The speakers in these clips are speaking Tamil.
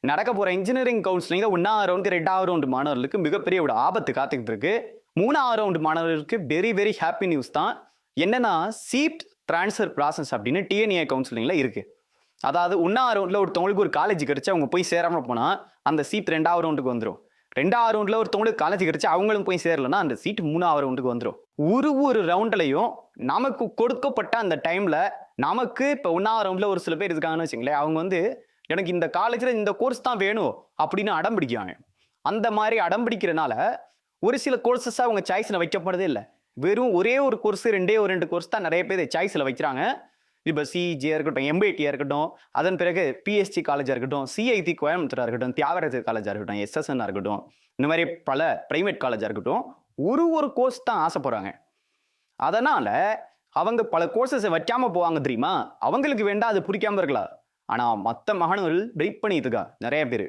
நடக்க போற இன்ஜினியரிங் கவுன்சிலிங்ல 1ஆவது ரவுண்ட் 2ஆவது ரவுண்ட் மாணவர்களுக்கு மிகப்பெரிய ஒரு ஆபத்து காத்துக்கிட்டு இருக்கு. 3ஆவது ரவுண்ட் மாணவர்களுக்கு வெரி வெரி ஹாப்பி நியூஸ் தான். என்னன்னா சீட் டிரான்ஸ்ஃபர் ப்ராசஸ் அப்படின்னு டிஎன்ஏ கவுன்சிலிங்ல இருக்கு. அதாவது 1ஆவது ரவுண்ட்ல ஒருத்தவங்களுக்கு ஒரு காலேஜ் கிடைச்சு அவங்க போய் சேராம போனா அந்த சீட் 2ஆவது ரவுண்டுக்கு வந்துடும். 2ஆவது ரவுண்ட்ல ஒருத்தவங்களுக்கு காலேஜ் கிடைச்சு அவங்களும் போய் சேரலன்னா அந்த சீட் 3ஆவது ரவுண்டுக்கு வந்துடும். ஒரு ரவுண்ட்லையும் நமக்கு கொடுக்கப்பட்ட அந்த டைம்ல நமக்கு இப்போ 1ஆவது ரவுண்ட்ல ஒரு சில பேர் இருக்காங்கன்னு வச்சுங்களேன், அவங்க எனக்கு இந்த காலேஜில் இந்த கோர்ஸ் தான் வேணும் அப்படின்னு அடம் பிடிக்கிறாங்க. அந்த மாதிரி அடம் பிடிக்கிறனால ஒரு சில கோர்சஸ் அவங்க சாய்ஸில் வைக்கப்படுறதே இல்லை. வெறும் ஒரே ஒரு கோர்ஸ் ரெண்டு கோர்ஸ் தான் நிறைய பேர் சாய்ஸில் வைக்கிறாங்க. இப்போ சிஜியாக இருக்கட்டும், எம்ஐடியாக இருக்கட்டும், அதன் பிறகு பிஎஸ்சி காலேஜாக இருக்கட்டும், சிஐடி கோயம்புத்தூராக இருக்கட்டும், தியாகராஜ காலேஜாக இருக்கட்டும், எஸ்எஸ்என்னாக இருக்கட்டும், இந்த மாதிரி பல பிரைவேட் காலேஜாக இருக்கட்டும், ஒரு கோர்ஸ் தான் ஆசைப்படுறாங்க. அதனால அவங்க பல கோர்சஸை வைக்காமல் போவாங்க தெரியுமா. அவங்களுக்கு வேண்டாம் அது பிடிக்காம இருக்கலாம். ஆனால் மற்ற மாணவர்கள் வெயிட் பண்ணிட்டு இருக்கா நிறைய பேர்.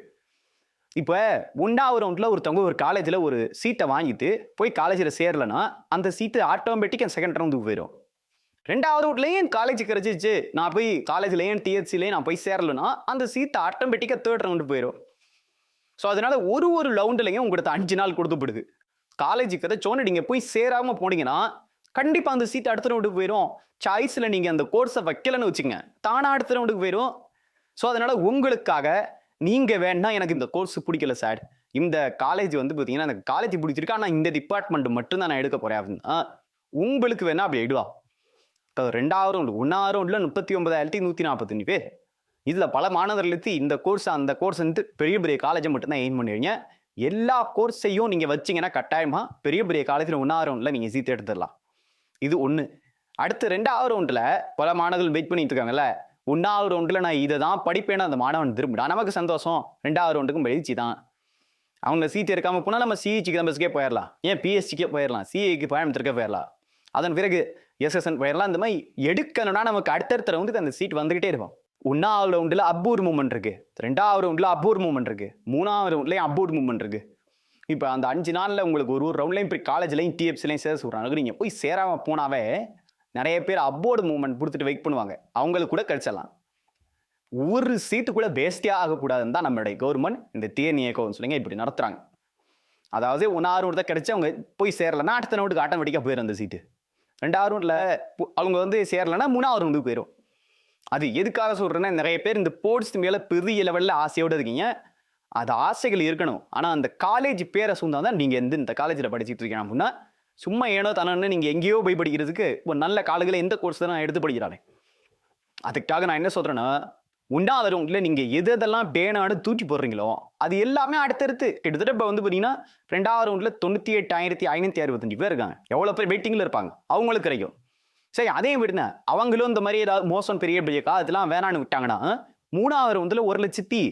இப்போ 1ஆவது ரவுண்டில் ஒருத்தவங்க ஒரு காலேஜில் ஒரு சீட்டை வாங்கிட்டு போய் காலேஜில் சேரலைன்னா அந்த சீட்டு ஆட்டோமேட்டிக்காக செகண்ட் ரவுண்டுக்கு போயிடும். 2ஆவது ரவுண்ட்லேயே என் காலேஜ் கிடைச்சிச்சு, நான் போய் காலேஜ்லேயே டிஎஸ்சிலேயே நான் போய் சேரலைன்னா அந்த சீட்டு ஆட்டோமேட்டிக்காக தேர்ட் ரவுண்டு போயிடும். ஸோ அதனால ஒரு ரவுண்டுலையும் உங்களுக்கு 5 நாள் கொடுத்துப்படுது. காலேஜுக்கு கிடைச்சோன்னு நீங்கள் போய் சேராமல் போனீங்கன்னா கண்டிப்பாக அந்த சீட் அடுத்த ரவுண்டுக்கு போயிடும். சாய்ஸில் நீங்கள் அந்த கோர்ஸை வைக்கலன்னு வச்சுங்க, தானே அடுத்த ரவுண்டுக்கு போயிடும். ஸோ அதனால உங்களுக்காக நீங்கள் வேணா எனக்கு இந்த கோர்ஸ் பிடிக்கல சார், இந்த காலேஜ் பார்த்தீங்கன்னா எனக்கு காலேஜ் பிடிச்சிருக்கு, ஆனால் இந்த டிபார்ட்மெண்ட் மட்டும்தான் நான் எடுக்க போறேன் அப்படின்னா உங்களுக்கு வேணா அப்படி எடுவா. 2ஆவது ரவுண்டு 1ஆவது ரவுண்டில் 39,145 பேர். இதில் பல மாணவர்களுக்கு இந்த கோர்ஸ் அந்த கோர்ஸ் பெரிய பெரிய காலேஜை மட்டும்தான் எய்ம் பண்ணுவீங்க. எல்லா கோர்ஸையும் நீங்கள் வச்சிங்கன்னா கட்டாயமாக பெரிய பெரிய காலேஜில் 1ஆவது ரவுண்டில் நீங்கள் சீட் எடுத்துடலாம். இது ஒன்று. அடுத்து 2ஆவது ரவுண்டில் பல மாணவர்கள் வெயிட் பண்ணிட்டு இருக்காங்கல்ல, 1ஆவது ரவுண்டில் நான் இதை தான் படிப்பேன்னு அந்த மாணவன் திரும்பிடா நமக்கு சந்தோஷம். 2ஆவது ரவுண்டுக்கும் பயிற்சி தான். அவங்க சீட் இருக்காமல் போனால் நம்ம சிஇசி கேம்பஸ்க்கே போயிடலாம், ஏன் பிஎஸ்சிக்கே போயிடலாம், சிஏக்கு கோயம்புத்தூருக்கே போயிடலாம், அதன் பிறகு எஸ்எஸ்என் போயிடலாம். இந்த மாதிரி எடுக்கணும்னா நமக்கு அடுத்தடுத்த ரவுண்டுக்கு அந்த சீட் வந்துகிட்டே இருக்கும். 1ஆவது ரவுண்டில் அப்வர்ட் மூவ்மெண்ட் இருக்கு, 2ஆவது ரவுண்டில் அப்வர்ட் மூவ்மெண்ட் இருக்கு, 3ஆவது ரவுண்ட்லேயும் அப்வர்ட் மூவ்மெண்ட் இருக்கு. இப்போ அந்த 5 நாளில் உங்களுக்கு ஒரு ரவுண்ட்லையும் இப்போ காலேஜ்லையும் டிஎஃப்சிலையும் சேர சொல்கிறாங்க. நீங்கள் போய் சேராமல் போனாவே நிறைய பேர் அப்வர்ட் மூவ்மெண்ட் கொடுத்துட்டு வெயிட் பண்ணுவாங்க, அவங்களுக்கு கூட கிடைச்சிடலாம். ஒரு சீட்டு கூட வேஸ்டியாக ஆகக்கூடாதுன்னு தான் நம்மளுடைய கவர்மெண்ட் இந்த டிஎன்ஏ கவுன்சிலிங்கை இப்படி நடத்துகிறாங்க. அதாவது 1ஆவது ரவுண்ட் தான் கிடைச்சி அவங்க போய் சேரலைன்னா அடுத்த ரவுண்டுக்கு ஆட்டோமேட்டிக்காக போயிடும் அந்த சீட்டு. 2ஆவது ரவுண்டில் அவங்க சேரலைன்னா 3ஆவது ரவுண்டுக்கு போயிடும். அது எதுக்காக சொல்கிறேன்னா, நிறைய பேர் இந்த ஸ்போர்ட்ஸ் மேலே பெரிய லெவலில் ஆசையோடு இருக்கீங்க. அது ஆசைகள் இருக்கணும், ஆனால் அந்த காலேஜ் பேரை சொன்னால் தான் நீங்கள் இந்த காலேஜில் படிச்சுட்டு இருக்கீங்க அப்படின்னா சும்மா ஏனோ தானே நீங்கள் எங்கேயோ போய் படிக்கிறதுக்கு ஒரு நல்ல காலேஜில் எந்த கோர்ஸ் தான் நான் எடுத்து படிக்கிறானே. அதுக்காக நான் என்ன சொல்கிறேன்னா, 1ஆவது ரவுண்டில் நீங்கள் எதெல்லாம் பேனாடு தூக்கி போடுறீங்களோ அது எல்லாமே அடுத்தடுத்து கிட்டத்தட்ட இப்போ பார்த்தீங்கன்னா 2ஆவது ரவுண்டில் 98,565 பேர் இருக்காங்க. எவ்வளோ பேர் வெயிட்டிங்கில் இருப்பாங்க, அவங்களுக்கு கிடைக்கும். சரி, அதையும் விடுங்க, அவங்களும் இந்த மாதிரி ஏதாவது மோசம் பெரிய பெரிய அதெல்லாம் வேணான்னு விட்டாங்கன்னா 3ஆவது ரவுண்டில் 1,00,000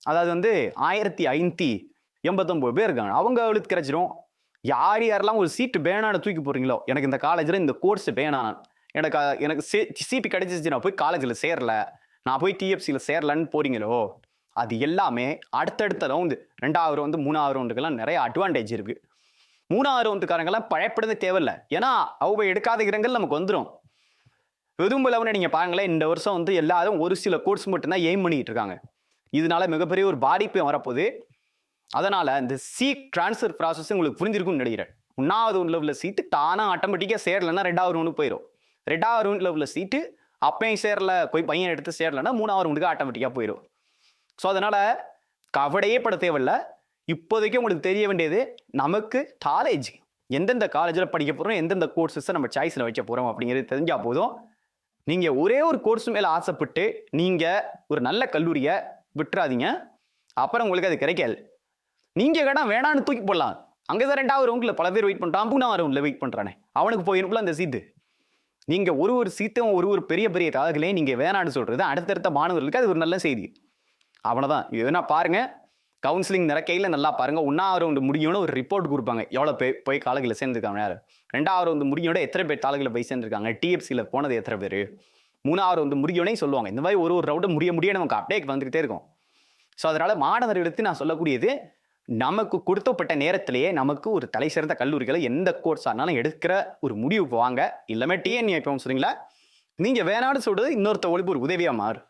அதாவது 1,589 பேர் இருக்காங்க, அவங்களுக்கு கிடைச்சிடும். யாரெல்லாம் ஒரு சீட்டு வேணான்னு தூக்கி போடுறீங்களோ, எனக்கு இந்த காலேஜில் இந்த கோர்ஸ் வேணாம், எனக்கு சீட்டு கிடைச்சிச்சு, நான் போய் காலேஜில் சேரல, நான் போய் டிஎஃப்சியில் சேரலன்னு போறீங்களோ, அது எல்லாமே அடுத்தடுத்த ரவுண்டு 2ஆவது ரவுண்டு 3ஆவது ரவுண்டுக்கெல்லாம் நிறைய அட்வான்டேஜ் இருக்கு. 3ஆவது ரவுண்டுக்காரங்கெல்லாம் பயப்படுறதே தேவையில்லை, ஏன்னா அவங்க எடுக்காத இடங்கள் நமக்கு வந்துடும். எதுவும் நீங்கள் பாருங்களேன், இந்த வருஷம் எல்லாரும் ஒரு சில கோர்ஸ் மட்டும்தான் எய்ம் பண்ணிட்டு இருக்காங்க. இதனால மிகப்பெரிய ஒரு பாதிப்பு வரப்போகுது. அதனால இந்த சீட் டிரான்ஸ்ஃபர் ப்ராசஸ் உங்களுக்கு புரிஞ்சிருக்கும்னு நினைக்கிறேன். 1ஆவது ரவுண்டில் உள்ள சீட்டு தானாக ஆட்டோமேட்டிக்காக சேரலைன்னா 2ஆவது ரவுண்டுக்கு போயிடும். 2ஆவது ரவுண்டில் உள்ள சீட்டு அப்பையும் சேரல, போய் பையன் எடுத்து சேரலைன்னா 3ஆவது ரவுண்டுக்கு ஆட்டோமேட்டிக்காக போயிடும். ஸோ அதனால கவலையே பட தேவையில்லை. இப்போதைக்கு உங்களுக்கு தெரிய வேண்டியது, நமக்கு காலேஜ் எந்தெந்த காலேஜில் படிக்க போகிறோம், எந்தெந்த கோர்ஸஸை நம்ம சாய்ஸில் வைக்க போகிறோம் அப்படிங்கிறது தெரிஞ்சால் போதும். நீங்கள் ஒரே ஒரு கோர்ஸ் மேலே ஆசைப்பட்டு நீங்கள் ஒரு நல்ல கல்லூரியை விட்டுறாதீங்க, அப்புறம் உங்களுக்கு அது கிடைக்காது. நீங்கள் வேணான்னு தூக்கி போடலாம். அங்கே தான் 2ஆவது ரவுண்டில் பல பேர் வெயிட் பண்ணுறான், 3ஆவது ரவுண்டில் வெயிட் பண்ணுறானே, அவனுக்கு போயிருக்குள்ள அந்த சீட்டு. நீங்கள் ஒரு சீட்டும் ஒரு பெரிய பெரிய காலேஜ்லேயும் நீங்கள் வேணான்னு சொல்கிறது அடுத்தடுத்த மாணவர்களுக்கு அது ஒரு நல்ல செய்தி. அவனை எதுனா பாருங்கள், கவுன்சிலிங் நடக்கையில் நல்லா பாருங்கள். 1ஆவது ரவுண்டு முடியும்னு ஒரு ரிப்போர்ட் கொடுப்பாங்க, எவ்வளோ போய் காலேஜில் சேர்ந்துருக்காங்க, யார் 2ஆவது ரவுண்டு முடியோட எத்தனை பேர் காலேஜில் போய் சேர்ந்துருக்காங்க, டிஎஃப்சியில் போனது எத்தனை பேர், 3ஆவது ரவுண்டு முடியோனே சொல்லுவாங்க. இந்த மாதிரி ஒரு ரவுண்டு முடிய நமக்கு அப்டேட் வந்துகிட்டே இருக்கும். ஸோ அதனால் மாணவர்களுக்கு நான் சொல்லக்கூடியது, நமக்கு கொடுத்தப்பட்ட நேரத்திலேயே நமக்கு ஒரு தலை சிறந்த கல்லூரிகளை எந்த கோர்ஸ் ஆனாலும் எடுக்கிற ஒரு முடிவுக்கு வாங்க. இல்லாமல் டிஎன்ஏ கவுன்சிலிங்கில் நீங்கள் வேணான்னு சொல்கிறது இன்னொருத்த ஒழிப்பு ஒரு உதவியாக மாறும்.